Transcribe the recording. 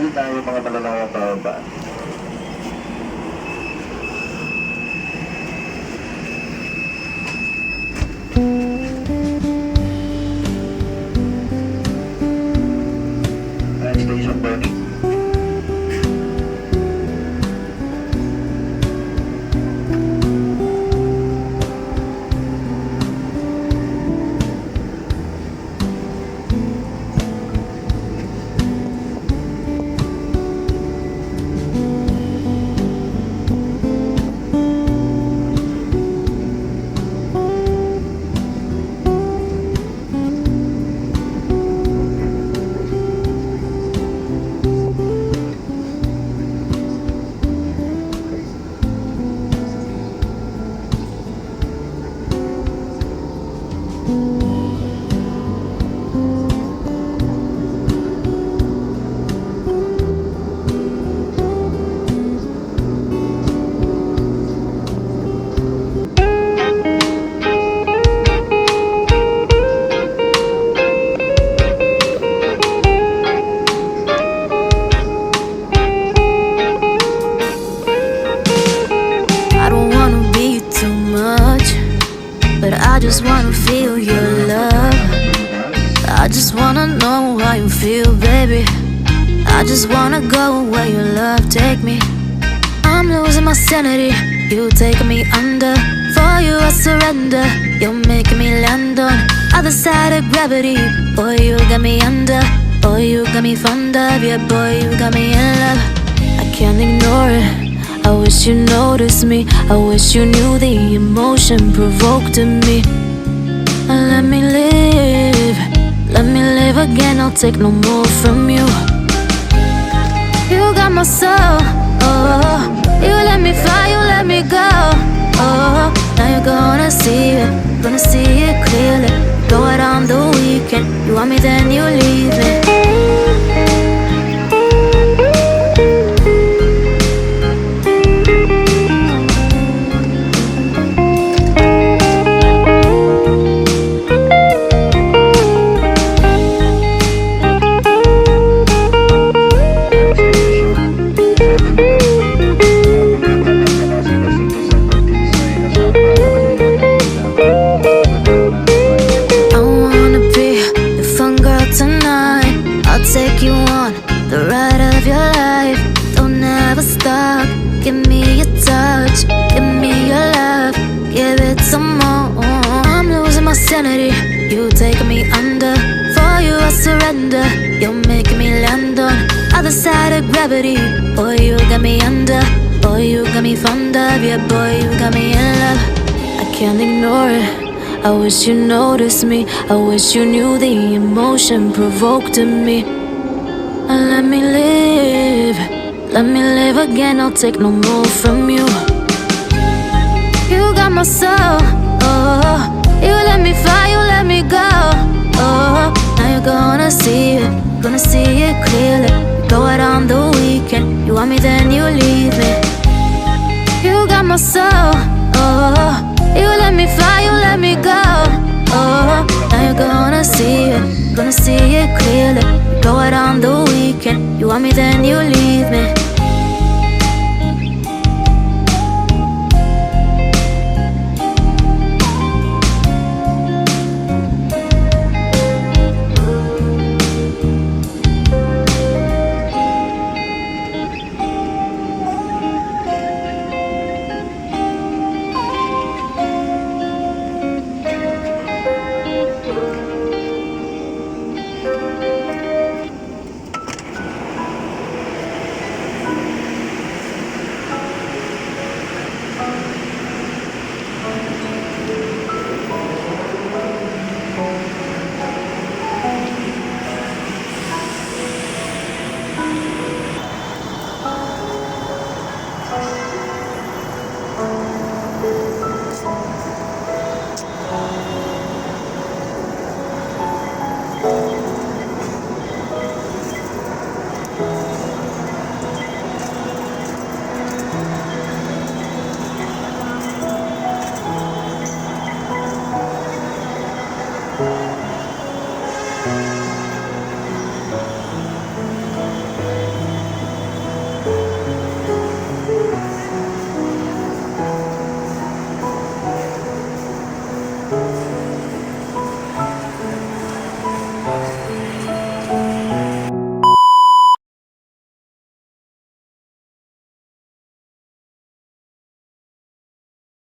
Ready tayo mga malalawang pababa. Station burning. But I just wanna feel your love. I just wanna know how you feel, baby. I just wanna go where your love take me. I'm losing my sanity, you taking me under. For you I surrender, you're making me land on other side of gravity. Boy, you got me under. Boy, you got me fond of. Yeah, boy, you got me in love. I can't ignore it. I wish you noticed me. I wish you knew the emotion provoked in me. Let me live. Let me live again. I'll take no more from you. You got my soul. Oh, you let me fly. You let me go. Oh, now you're gonna see it. Gonna see it clearly. Go out on the weekend. You want me, then you leave me. Take you on the ride of your life. Don't ever stop. Give me your touch. Give me your love. Give it some more. I'm losing my sanity. You taking me under. For you I surrender. You're making me land on other side of gravity. Boy, you got me under. Boy, you got me fond of. Yeah, boy, you got me in love. I can't ignore it. I wish you noticed me. I wish you knew the emotion provoked in me. Let me live. Let me live again. I'll take no more from you. You got my soul. Oh, you let me fly. You let me go. Oh, now you're gonna see it. Gonna see it clearly. Go out on the weekend. You want me, then you leave me. You got my soul. Oh, you let me fly, you let me go. Oh, now you're gonna see it. Gonna see it clearly. Go out on the weekend. You want me, then you leave me.